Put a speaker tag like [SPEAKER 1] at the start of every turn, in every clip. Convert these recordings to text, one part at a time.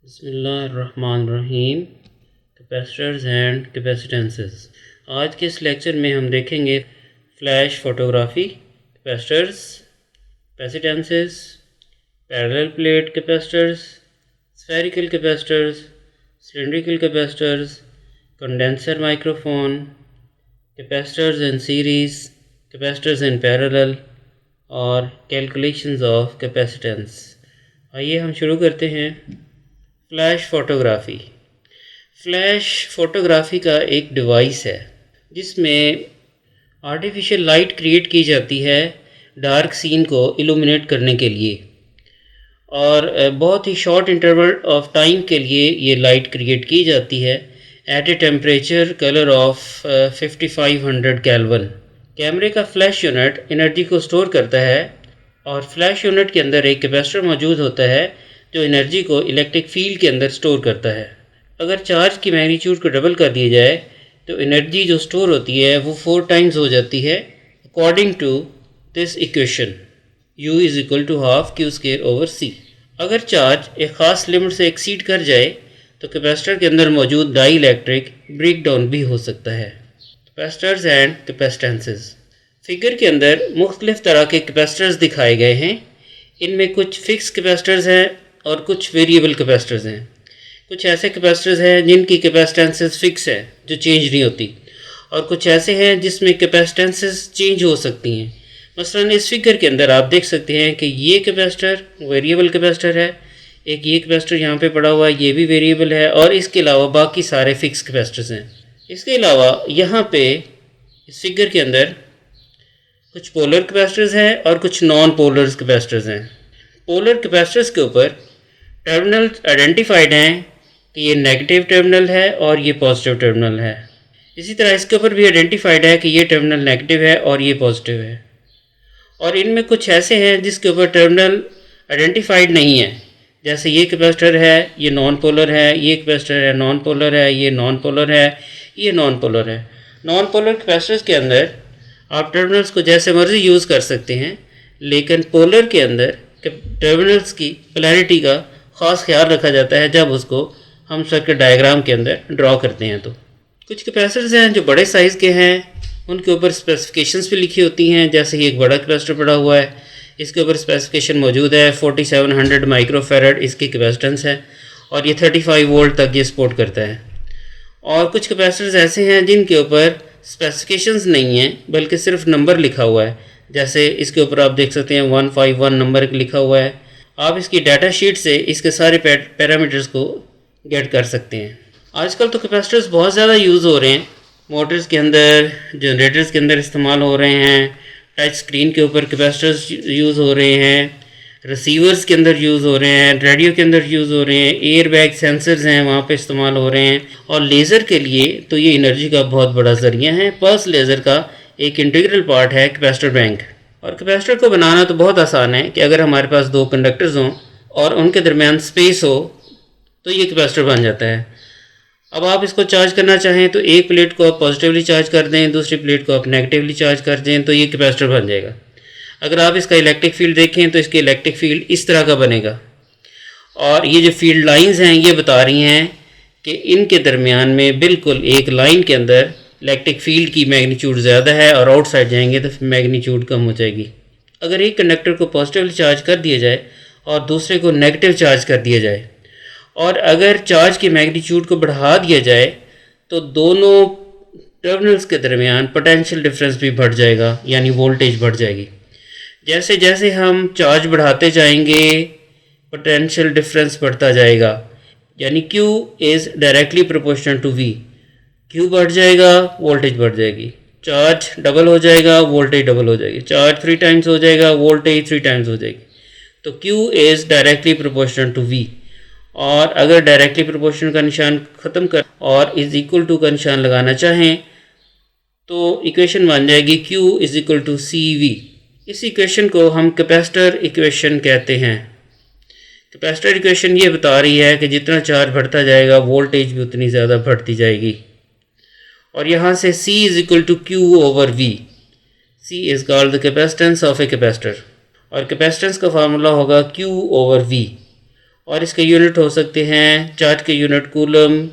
[SPEAKER 1] बिस्मिल्लाहिर्रहमानिर्रहीम। Capacitors and capacitances. आज के इस लेक्चर में हम देखेंगे flash photography, capacitors, capacitances, parallel plate capacitors, spherical capacitors, cylindrical capacitors, condenser microphone, capacitors in series, capacitors in parallel और कैलकुलेशंस ऑफ कैपेसिटेंस। आइए हम शुरू करते हैं। Flash photography. फ्लैश फ़ोटोग्राफ़ी का एक डिवाइस है जिसमें आर्टिफिशियल लाइट क्रिएट की जाती है डार्क सीन को इल्यूमिनेट करने के लिए, और बहुत ही शॉर्ट इंटरवल ऑफ टाइम के लिए ये लाइट क्रिएट की जाती है at a temperature colour of 5500 kelvin. कैमरे का फ्लैश यूनिट एनर्जी को स्टोर करता है और फ्लैश यूनिट के अंदर एक कैपेसिटर मौजूद होता है जो एनर्जी को इलेक्ट्रिक फील्ड के अंदर स्टोर करता है। अगर चार्ज की मैग्नीट्यूड को डबल कर दिया जाए तो एनर्जी जो स्टोर होती है वो 4 टाइम्स हो जाती है according to this equation U = ½ Q²/C। अगर चार्ज एक ख़ास लिमिट से एक्सीड कर जाए तो कैपेसिटर के अंदर मौजूद डाई इलेक्ट्रिक ब्रेक डाउन भी हो सकता है। Capacitors and कैपेसिटेंसेस। फिगर के अंदर मुख्तलिफ तरह के कैपेसिटर्स दिखाए गए हैं। इनमें कुछ फिक्स कैपेसिटर्स हैं और कुछ वेरिएबल कैपेसिटर्स हैं। कुछ ऐसे कैपेसिटर्स हैं जिनकी कैपेसिटेंसेस फिक्स है जो चेंज नहीं होती, और कुछ ऐसे हैं जिसमें कैपेसिटेंसेस चेंज हो सकती हैं। मसलन इस फिगर के अंदर आप देख सकते हैं कि ये कैपेसिटर वेरिएबल कैपेसिटर है, एक ये कैपेसिटर यहाँ पे पड़ा हुआ है, ये भी वेरिएबल है, और इसके अलावा बाकी सारे फिक्स कैपेसिटर्स हैं। इसके अलावा यहाँ पे इस फिगर के अंदर कुछ पोलर कैपेसिटर्स हैं और कुछ नॉन पोलर कैपेसिटर्स हैं। पोलर कैपेसिटर्स के ऊपर टर्मिनल आइडेंटिफाइड हैं कि ये नेगेटिव टर्मिनल है और ये पॉजिटिव टर्मिनल है। इसी तरह इसके ऊपर भी आइडेंटिफाइड है कि ये टर्मिनल नेगेटिव है और ये पॉजिटिव है। और इनमें कुछ ऐसे हैं जिसके ऊपर टर्मिनल आइडेंटिफाइड नहीं है, जैसे ये कैपेसिटर है, ये नॉन पोलर है, ये कैपेसिटर है नॉन पोलर है, ये नॉन पोलर है, ये नॉन पोलर है। नॉन पोलर कैपेसिटर्स के अंदर आप टर्मिनल्स को जैसे मर्जी यूज़ कर सकते हैं, लेकिन पोलर के अंदर टर्मिनल्स की पोलैरिटी का ख़ास ख्याल रखा जाता है जब उसको हम सर्किट डायग्राम के अंदर ड्रॉ करते हैं। तो कुछ कैपेसिटर्स हैं जो बड़े साइज़ के हैं, उनके ऊपर स्पेसिफिकेशंस भी लिखी होती हैं। जैसे ये एक बड़ा कैपेसिटर पड़ा हुआ है, इसके ऊपर स्पेसिफिकेशन मौजूद है 4700 माइक्रोफेरेड इसकी कैपेसिटेंस है और ये 35 वोल्ट तक ये सपोर्ट करता है। और कुछ कैपेसिटर्स ऐसे हैं जिनके ऊपर स्पेसिफिकेशंस नहीं हैं बल्कि सिर्फ नंबर लिखा हुआ है, जैसे इसके ऊपर आप देख सकते हैं 151 नंबर लिखा हुआ है। आप इसकी डाटा शीट से इसके सारे पैरामीटर्स को गेट कर सकते हैं। आजकल तो कैपेसिटर्स बहुत ज़्यादा यूज़ हो रहे हैं, मोटर्स के अंदर, जनरेटर्स के अंदर इस्तेमाल हो रहे हैं, टच स्क्रीन के ऊपर कैपेसिटर्स यूज़ हो रहे हैं, रिसीवर्स के अंदर यूज़ हो रहे हैं, रेडियो के अंदर यूज़ हो रहे हैं, एयर बैग सेंसर्स हैं वहाँ पे इस्तेमाल हो रहे हैं। और लेज़र के लिए तो ये एनर्जी का बहुत बड़ा ज़रिया है। पल्स लेज़र का एक इंटीग्रल पार्ट है कैपेसिटर बैंक। और कैपेसिटर को बनाना तो बहुत आसान है कि अगर हमारे पास 2 कंडक्टर्स हों और उनके दरमियान स्पेस हो तो ये कैपेसिटर बन जाता है। अब आप इसको चार्ज करना चाहें तो एक प्लेट को आप पॉजिटिवली चार्ज कर दें, दूसरी प्लेट को आप नेगेटिवली चार्ज कर दें, तो ये कैपेसिटर बन जाएगा। अगर आप इसका इलेक्ट्रिक फील्ड देखें तो इसके इलेक्ट्रिक फील्ड इस तरह का बनेगा, और ये जो फील्ड लाइंस हैं ये बता रही हैं कि इनके दरमियान में बिल्कुल एक लाइन के अंदर इलेक्ट्रिक फील्ड की मैग्नीट्यूड ज़्यादा है और आउटसाइड जाएंगे तो मैग्नीट्यूड कम हो जाएगी। अगर एक कंडक्टर को पॉजिटिवली चार्ज कर दिया जाए और दूसरे को नेगेटिव चार्ज कर दिया जाए, और अगर चार्ज की मैग्नीट्यूड को बढ़ा दिया जाए तो दोनों टर्मिनल्स के दरमियान पोटेंशियल डिफरेंस भी बढ़ जाएगा, यानी वोल्टेज बढ़ जाएगी। जैसे जैसे हम चार्ज बढ़ाते जाएंगे पोटेंशियल डिफरेंस बढ़ता जाएगा, यानी Q is directly proportional to V। Q बढ़ जाएगा, वोल्टेज बढ़ जाएगी। चार्ज डबल हो जाएगा, वोल्टेज डबल हो जाएगी। चार्ज 3 टाइम्स हो जाएगा, वोल्टेज 3 टाइम्स हो जाएगी। तो Q is directly proportional to V। और अगर डायरेक्टली प्रोपोर्शनल का निशान ख़त्म कर और इज़ इक्वल टू का निशान लगाना चाहें तो इक्वेशन बन जाएगी Q = CV। इस इक्वेशन को हम कैपेसिटर इक्वेशन कहते हैं। कैपेसिटर इक्वेशन ये बता रही है कि जितना चार्ज बढ़ता जाएगा वोल्टेज भी उतनी ज़्यादा बढ़ती जाएगी। और यहाँ से C = Q/V। C is called the capacitance of a capacitor, और कैपेसिटेंस का फार्मूला होगा Q/V। और इसके यूनिट हो सकते हैं चार्ज के यूनिट कूलम,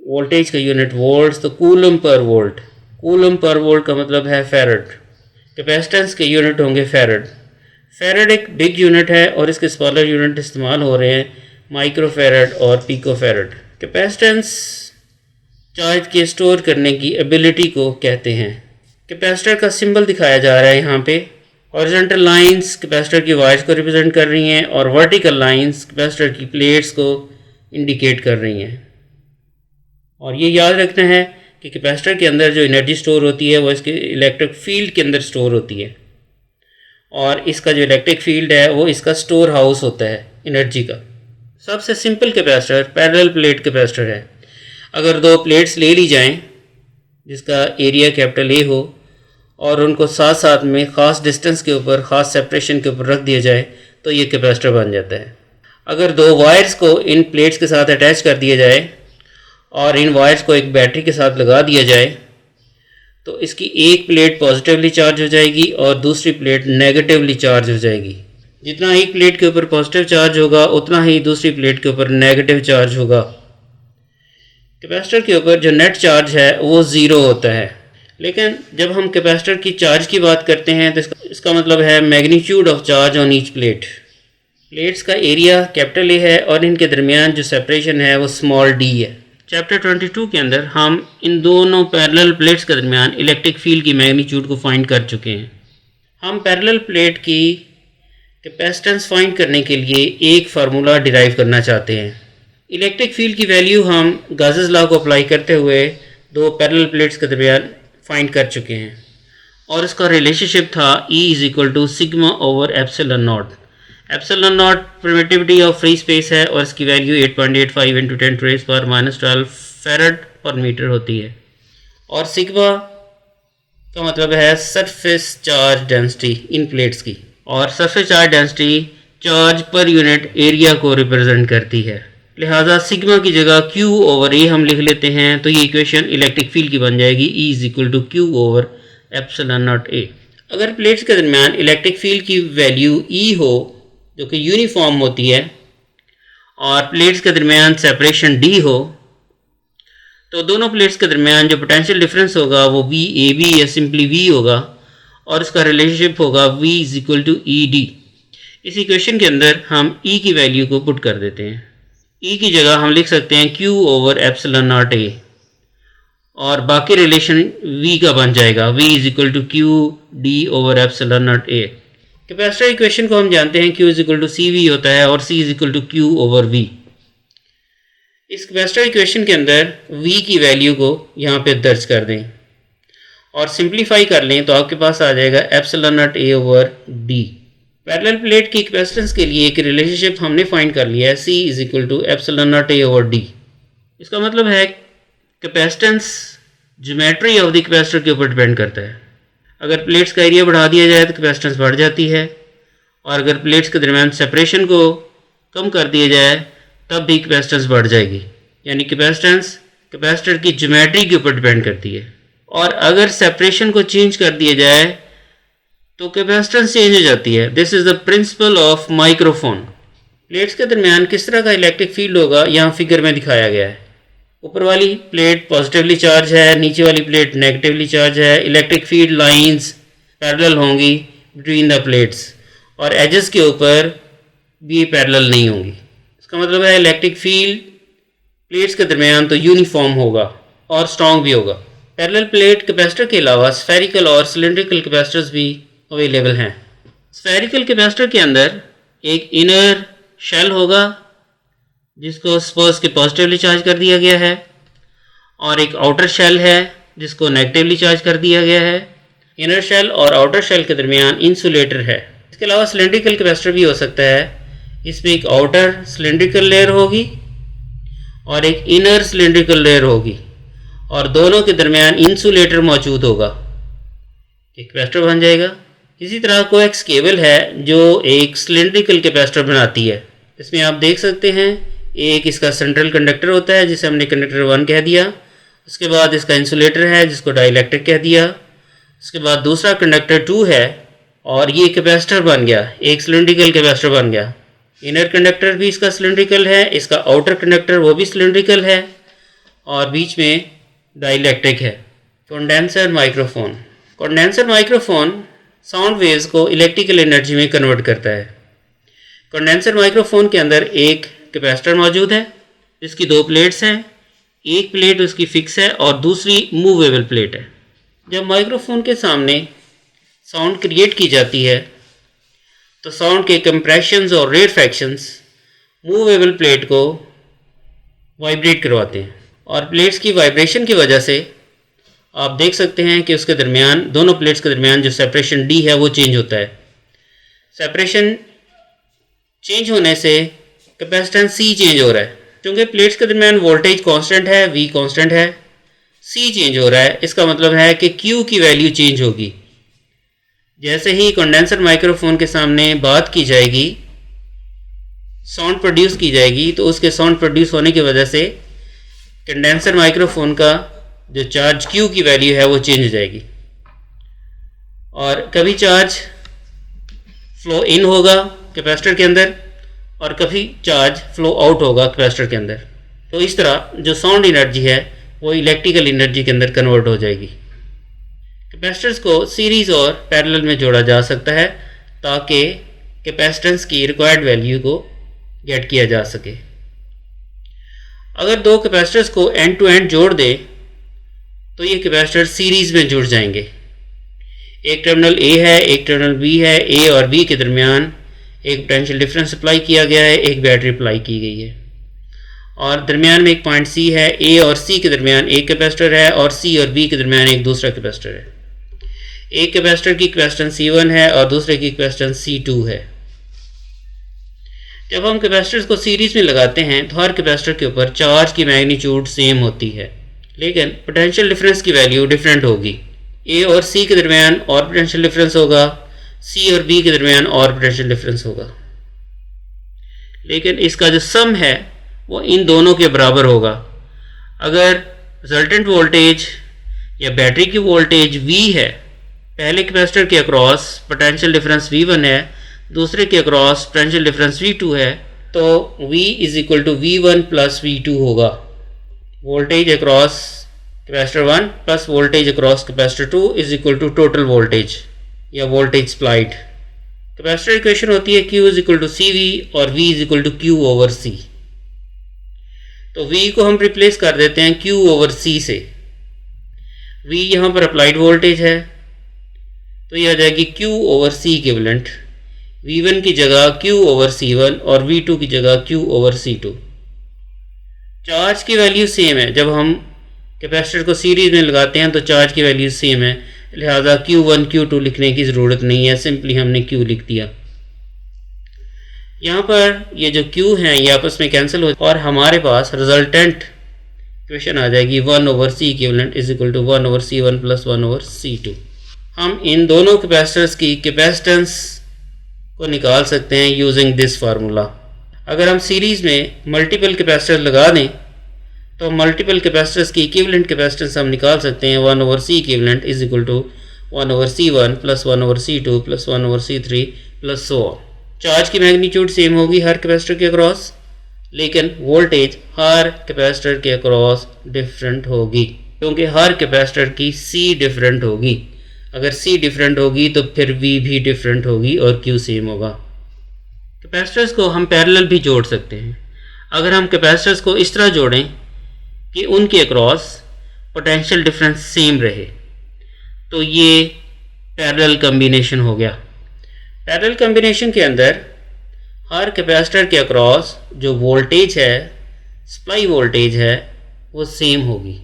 [SPEAKER 1] वोल्टेज का यूनिट वोल्ट्स, तो coulomb per volt, coulomb per volt का मतलब है फेरड। कैपेसिटेंस के यूनिट होंगे फेरड। फेरड एक बिग यूनिट है और इसके स्मॉलर यूनिट इस्तेमाल हो रहे हैं माइक्रोफेरड और पिकोफेरड। कैपेसिटेंस चार्ज के स्टोर करने की एबिलिटी को कहते हैं। कैपेसिटर का सिंबल दिखाया जा रहा है यहाँ पे। हॉरिजॉन्टल लाइंस कैपेसिटर की वायर्स को रिप्रेजेंट कर रही हैं और वर्टिकल लाइंस कैपेसिटर की प्लेट्स को इंडिकेट कर रही हैं। और ये याद रखना है कि कैपेसिटर के अंदर जो एनर्जी स्टोर होती है वो इसके इलेक्ट्रिक फील्ड के अंदर स्टोर होती है और इसका जो इलेक्ट्रिक फील्ड है वो इसका स्टोर हाउस होता है एनर्जी का। सबसे simple capacitor parallel plate capacitor है। अगर दो प्लेट्स ले ली जाएं जिसका एरिया कैपिटल ए हो और उनको साथ साथ में ख़ास डिस्टेंस के ऊपर, ख़ास सेपरेशन के ऊपर रख दिया जाए तो ये कैपेसिटर बन जाता है। अगर दो वायर्स को इन प्लेट्स के साथ अटैच कर दिया जाए और इन वायर्स को एक बैटरी के साथ लगा दिया जाए तो इसकी एक प्लेट पॉजिटिवली चार्ज हो जाएगी और दूसरी प्लेट नेगेटिवली चार्ज हो जाएगी। जितना एक प्लेट के ऊपर पॉजिटिव चार्ज होगा उतना ही दूसरी प्लेट के ऊपर नेगेटिव चार्ज होगा। कैपेसिटर के ऊपर जो नेट चार्ज है वो ज़ीरो होता है, लेकिन जब हम कैपेसिटर की चार्ज की बात करते हैं तो इसका मतलब है magnitude of charge on each plate. Plates का एरिया कैपिटल ए है और इनके दरमियान जो सेपरेशन है वो स्मॉल डी है। चैप्टर 22 के अंदर हम इन दोनों पैरेलल प्लेट्स के दरमियान इलेक्ट्रिक फील्ड की मैग्नीट्यूड को फाइंड कर चुके हैं। हम पैरेलल प्लेट की कैपेसिटेंस फाइंड करने के लिए एक फार्मूला डिराइव करना चाहते हैं। इलेक्ट्रिक फील्ड की वैल्यू हम गासेस लॉ को अप्लाई करते हुए दो पैरेलल प्लेट्स के दरमियान फाइंड कर चुके हैं और इसका रिलेशनशिप था E = sigma over epsilon not. Epsilon not permittivity of free space है और इसकी वैल्यू 8.85 × 10⁻⁻12 फेरड पर मीटर होती है और सिग्मा का मतलब है surface charge density in plates की, और surface charge density charge per unit area को रिप्रेजेंट करती है। लिहाजा सिग्मा की जगह Q/A हम लिख लेते हैं तो ये इक्वेशन इलेक्ट्रिक फील्ड की बन जाएगी E = Q/ε0A। अगर प्लेट्स के दरमियान इलेक्ट्रिक फील्ड की वैल्यू E हो जो कि यूनिफॉर्म होती है और प्लेट्स के दरमियान सेपरेशन D हो तो दोनों प्लेट्स के दरमियान जो पोटेंशियल डिफरेंस होगा वो VAB या सिंपली V होगा और इसका रिलेशनशिप होगा V = ED। इस इक्वेशन के अंदर हम E की वैल्यू को पुट कर देते हैं। E की जगह हम लिख सकते हैं Q/ε0A और बाकी रिलेशन V का बन जाएगा V = QD/ε0A। कैपेसिटर इक्वेशन को हम जानते हैं Q = CV होता है और C = Q/V। इस कैपेसिटर इक्वेशन के अंदर V की वैल्यू को यहाँ पे दर्ज कर दें और सिंप्लीफाई कर लें तो आपके पास आ जाएगा ε0A/D। पैरेलल प्लेट की कैपेसिटेंस के लिए एक रिलेशनशिप हमने फाइंड कर लिया है C = ε0A/D। इसका मतलब है capacitance geometry of the capacitor के ऊपर डिपेंड करता है। अगर प्लेट्स का एरिया बढ़ा दिया जाए तो कैपेसिटेंस बढ़ जाती है और अगर प्लेट्स के दरमियान सेपरेशन को कम कर दिया जाए तब भी कैपेसिटेंस बढ़ जाएगी। यानी कैपेसिटेंस कैपेसिटर की ज्योमेट्री के ऊपर डिपेंड करती है और अगर सेपरेशन को चेंज कर दिया जाए तो कैपेसिटेंस चेंज हो जाती है। This is the principle of microphone. Plates के दरमियान किस तरह का इलेक्ट्रिक फील्ड होगा यहाँ फिगर में दिखाया गया है। ऊपर वाली प्लेट पॉजिटिवली चार्ज है, नीचे वाली प्लेट नेगेटिवली चार्ज है। इलेक्ट्रिक फील्ड लाइंस पैरेलल होंगी बिटवीन द प्लेट्स और एजेस के ऊपर भी पैरेलल नहीं होंगी। इसका मतलब है इलेक्ट्रिक फील्ड प्लेट्स के दरमियान तो यूनिफॉर्म होगा और स्ट्रॉन्ग भी होगा। पैरेलल प्लेट कैपेसिटर के अलावा स्फेरिकल और सिलेंड्रिकल कैपेसिटर्स भी अवेलेबल हैं। स्फेरिकल कैपेसिटर के अंदर एक इनर शेल होगा जिसको सपोज के पॉजिटिवली चार्ज कर दिया गया है और एक आउटर शेल है जिसको नेगेटिवली चार्ज कर दिया गया है। इनर शेल और आउटर शेल के दरमियान इंसुलेटर है। इसके अलावा सिलेंड्रिकल कैपेसिटर भी हो सकता है। इसमें एक आउटर सिलेंड्रिकल लेयर होगी और एक इनर सिलेंड्रिकल लेयर होगी और दोनों के दरमियान इंसुलेटर मौजूद होगा। एक कैपेसिटर बन जाएगा। इसी तरह कोएक्स केबल है जो एक सिलेंड्रिकल कैपेसिटर बनाती है। इसमें आप देख सकते हैं एक इसका सेंट्रल कंडक्टर होता है जिसे हमने कंडक्टर 1 कह दिया। उसके बाद इसका इंसुलेटर है जिसको डाइलेक्ट्रिक कह दिया। उसके बाद दूसरा कंडक्टर 2 है और ये कैपेसिटर बन गया, एक सिलेंड्रिकल कैपेसिटर बन गया। इनर कंडक्टर भी इसका सिलेंड्रिकल है, इसका आउटर कंडक्टर वो भी सिलेंड्रिकल है और बीच में डाइलेक्ट्रिक है। Condenser microphone. Condenser microphone sound waves को इलेक्ट्रिकल एनर्जी में कन्वर्ट करता है। कंडेंसर माइक्रोफोन के अंदर एक कैपेसिटर मौजूद है जिसकी दो प्लेट्स हैं, एक प्लेट उसकी फिक्स है और दूसरी मूवेबल प्लेट है। जब माइक्रोफोन के सामने साउंड क्रिएट की जाती है तो साउंड के कंप्रेशंस और रेयरफैक्शंस मूवेबल प्लेट को वाइब्रेट करवाते हैं और प्लेट्स की वाइब्रेशन की वजह से आप देख सकते हैं कि उसके दरमियान, दोनों प्लेट्स के दरमियान जो सेपरेशन डी है वो चेंज होता है। सेपरेशन चेंज होने से कैपेसिटेंस सी चेंज हो रहा है। क्योंकि प्लेट्स के दरमियान वोल्टेज कांस्टेंट है, वी कांस्टेंट है, सी चेंज हो रहा है, इसका मतलब है कि क्यू की वैल्यू चेंज होगी। जैसे ही कंडेंसर माइक्रोफोन के सामने बात की जाएगी, साउंड प्रोड्यूस की जाएगी, तो उसके साउंड प्रोड्यूस होने की वजह से कंडेंसर माइक्रोफोन का जो चार्ज क्यू की वैल्यू है वो चेंज हो जाएगी और कभी चार्ज फ्लो इन होगा कैपेसिटर के अंदर और कभी चार्ज फ्लो आउट होगा कैपेसिटर के अंदर। तो इस तरह जो साउंड एनर्जी है वो इलेक्ट्रिकल एनर्जी के अंदर कन्वर्ट हो जाएगी। कैपेसिटर्स को सीरीज़ और पैरेलल में जोड़ा जा सकता है ताकि कैपेसिटेंस की रिक्वायर्ड वैल्यू को गेट किया जा सके। अगर दो कैपेसिटर्स को एंड टू एंड जोड़ दें तो ये कैपेसिटर सीरीज़ में जुड़ जाएंगे। एक टर्मिनल ए है, एक टर्मिनल बी है, ए और बी के दरमियान एक पोटेंशियल डिफरेंस अप्लाई किया गया है, एक बैटरी अप्लाई की गई है और दरमियान में एक पॉइंट सी है। ए और सी के दरमियान एक कैपेसिटर है और सी और बी के दरमियान एक दूसरा कैपेसिटर है। एक कैपेसिटर की कैपेसिटेंस C1 है और दूसरे की कैपेसिटेंस C2 है। जब हम कैपेसिटर्स को सीरीज़ में लगाते हैं तो हर कैपेसिटर के ऊपर चार्ज की मैग्नीट्यूड सेम होती है, लेकिन पोटेंशियल डिफरेंस की वैल्यू डिफरेंट होगी। ए और सी के दरमियान और पोटेंशियल डिफरेंस होगा, सी और बी के दरमियान और पोटेंशियल डिफरेंस होगा, लेकिन इसका जो सम है वो इन दोनों के बराबर होगा। अगर रिजल्टेंट वोल्टेज या बैटरी की वोल्टेज V है, पहले कैपेसिटर के अक्रॉस पोटेंशियल डिफरेंस V1 है, दूसरे के अक्रॉस पोटेंशियल डिफरेंस V2 है, तो V is equal to V1 plus V2 होगा। Voltage across capacitor 1 plus voltage across capacitor 2 is equal to total voltage या वोल्टेज सप्लाइड। कैपेसिटर इक्वेशन होती है Q is equal to CV और V is equal to Q over C। तो V को हम replace कर देते हैं Q ओवर C से। V यहाँ पर अप्लाइड वोल्टेज है तो यह आ जाएगी Q over C equivalent. V1 की जगह Q ओवर C1 और V2 की जगह Q ओवर C2। चार्ज की वैल्यू सेम है। जब हम कैपेसिटर को सीरीज में लगाते हैं तो चार्ज की वैल्यू सेम है, लिहाजा Q1 Q2 लिखने की ज़रूरत नहीं है, सिंपली हमने Q लिख दिया। यहाँ पर ये जो Q हैं ये आपस में कैंसिल हो और हमारे पास रिजल्टेंट इक्वेशन आ जाएगी 1 over C equivalent is equal to 1 over C1 plus 1 over C2। हम इन दोनों कैपेसिटर्स की कैपेसिटेंस को निकाल सकते हैं यूजिंग दिस फार्मूला। अगर हम सीरीज़ में मल्टीपल कैपेसिटर लगा दें तो मल्टीपल कैपेसिटर्स की इक्विवेलेंट कैपेसिटेंस हम निकाल सकते हैं 1 over C equivalent is equal to 1 over C1 plus 1 over C2 plus 1 over C3 plus so on. Charge की मैग्नीट्यूड सेम होगी हर कैपेसिटर के अक्रॉस, लेकिन वोल्टेज हर कैपेसिटर के अक्रॉस डिफरेंट होगी क्योंकि हर कैपेसिटर की C डिफरेंट होगी। अगर C डिफरेंट होगी तो फिर V भी डिफरेंट होगी और Q सेम होगा। कैपेसिटर्स को हम पैरेलल भी जोड़ सकते हैं। अगर हम कैपेसिटर्स को इस तरह जोड़ें कि उनके अक्रॉस पोटेंशियल डिफरेंस सेम रहे तो ये पैरेलल कम्बिनेशन हो गया। पैरेलल कम्बिनेशन के अंदर हर कैपेसिटर के अक्रॉस जो वोल्टेज है, सप्लाई वोल्टेज है, वो सेम होगी,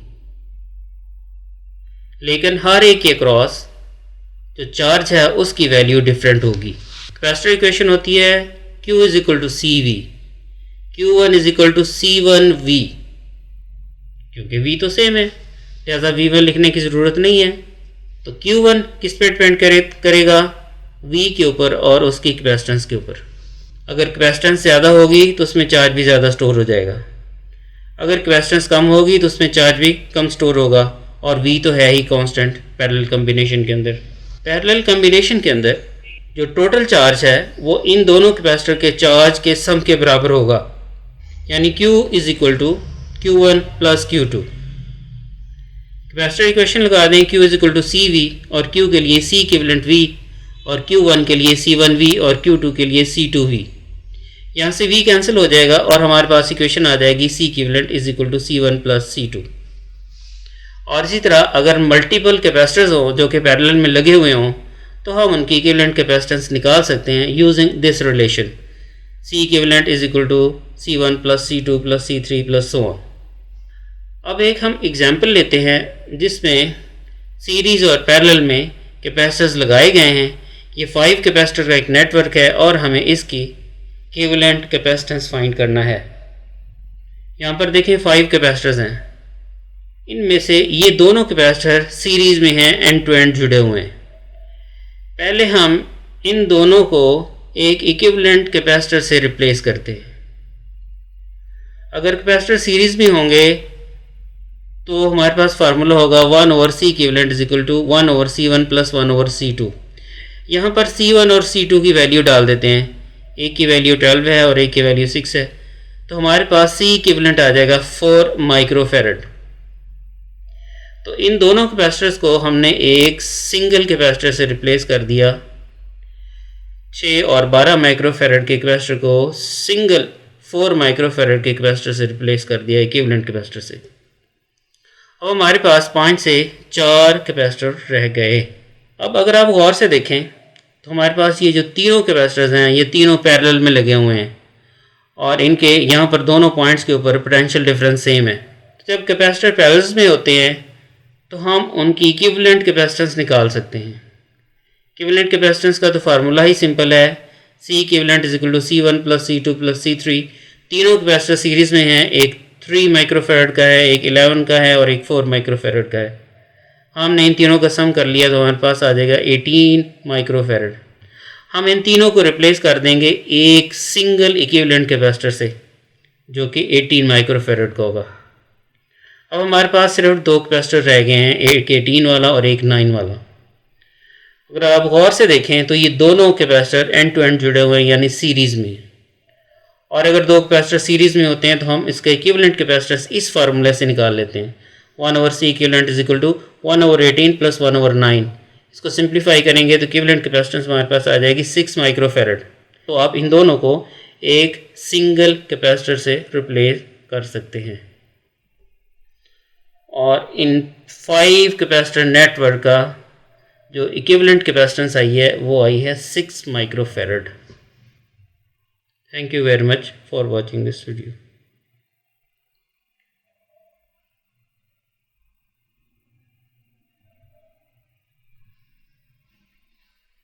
[SPEAKER 1] लेकिन हर एक के अक्रॉस जो चार्ज है उसकी वैल्यू डिफरेंट होगी। कैपेसिटर इक्वेशन होती है Q is equal to CV, Q1 is equal to C1V, क्योंकि V तो सेम है लिहाजा V1 लिखने की ज़रूरत नहीं है। तो Q1 किस पे डिपेंड करेगा? V के ऊपर और उसकी कैपेसिटेंस के ऊपर। अगर कैपेसिटेंस ज़्यादा होगी तो उसमें चार्ज भी ज़्यादा स्टोर हो जाएगा, अगर कैपेसिटेंस कम होगी तो उसमें चार्ज भी कम स्टोर होगा और V तो है ही कांस्टेंट पैरेलल कम्बिनेशन के अंदर। पैरेलल कम्बिनेशन के अंदर जो टोटल चार्ज है वो इन दोनों कैपेसिटर के चार्ज के सम के बराबर होगा, यानी Q is equal to Q1 plus Q2। Capacitor equation लगा दें, Q is equal to CV और Q के लिए C इक्विवेलेंट V और Q1 के लिए C1V और Q2 के लिए C2V। यहाँ से V कैंसिल हो जाएगा और हमारे पास इक्वेशन आ जाएगी C equivalent is equal to C1 plus C2। और इसी तरह अगर मल्टीपल कैपेसिटर्स हो जो कि पैरेलल में लगे हुए हों तो हम उनकी इक्विवेलेंट कैपेसिटेंस निकाल सकते हैं using this relation, C equivalent is equal to C1 plus C2 plus C3 plus so on. अब एक हम एग्जाम्पल लेते हैं जिसमें सीरीज़ और पैरेलल में कैपेसिटर्स लगाए गए हैं। ये 5 कैपेसिटर का एक नेटवर्क है और हमें इसकी इक्विवेलेंट कैपेसिटेंस फाइंड करना है। यहाँ पर देखें 5 कैपेसिटर्स हैं, इनमें से ये दोनों कैपेसिटर सीरीज़ में हैं, एंड टू एंड जुड़े हुए हैं। पहले हम इन दोनों को एक इक्विवेलेंट कैपेसिटर से रिप्लेस करते हैं। अगर कैपेसिटर सीरीज़ में होंगे तो हमारे पास फार्मूला होगा 1 over C equivalent is equal to 1 over C1 plus 1 over C2। यहाँ पर C1 और C2 की वैल्यू डाल देते हैं, एक की वैल्यू 12 है और एक की वैल्यू 6 है, तो हमारे पास C इक्विवेलेंट आ जाएगा 4 माइक्रोफेरेड। तो इन दोनों कैपेसिटर्स को हमने एक सिंगल कैपेसिटर से रिप्लेस कर दिया। 6 और 12 माइक्रोफेरेड के कैपेसिटर को सिंगल 4 माइक्रोफेरेड के कैपेसिटर से रिप्लेस कर दिया इक्विवेलेंट कैपेसिटर से। अब हमारे पास 5 से 4 कैपेसिटर रह गए। अब अगर आप गौर से देखें तो हमारे पास ये जो तीनों कैपेसिटर्स हैं ये तीनों पैरेलल में लगे हुए हैं और इनके यहाँ पर दोनों पॉइंट्स के ऊपर पोटेंशियल डिफरेंस सेम है। जब कैपेसिटर पैरेलल में होते हैं तो हम उनकी इक्विवेलेंट कैपेसिटेंस निकाल सकते हैं। इक्विवेलेंट कैपेसिटेंस का तो फार्मूला ही सिंपल है, C equivalent is equal to C1 plus C2 plus C3। तीनों कैपेसिटर सीरीज़ में हैं, एक 3 माइक्रोफेरेड का है, एक 11 का है और एक 4 माइक्रोफेरेड का है। हमने इन तीनों का सम कर लिया तो हमारे पास आ जाएगा 18 माइक्रोफेरेड। हम इन तीनों को रिप्लेस कर देंगे एक सिंगल इक्विवेलेंट कैपेसिटर से जो कि 18 माइक्रोफेरेड का होगा। अब हमारे पास सिर्फ 2 कैपेसिटर रह गए हैं, एक 18 वाला और एक 9 वाला। अगर आप गौर से देखें तो ये दोनों कैपेसिटर एंड टू एंड जुड़े हुए हैं यानी सीरीज़ में, और अगर 2 कैपेसिटर सीरीज़ में होते हैं तो हम इसका इक्विवेलेंट कैपेसिटेंस इस फार्मूले से निकाल लेते हैं, 1 over C equivalent is equal to 1 over 18 plus 1 over 9। इसको सिंप्लीफाई करेंगे तो इक्विवेलेंट कैपेसिटेंस हमारे पास आ जाएगी 6 माइक्रोफेरेड। तो आप इन दोनों को एक सिंगल कैपेसिटर से रिप्लेस कर सकते हैं और इन 5 कैपेसिटर नेटवर्क का जो इक्विवेलेंट कैपेसिटेंस आई है वो आई है 6 microfarad. Thank you very much for watching this video.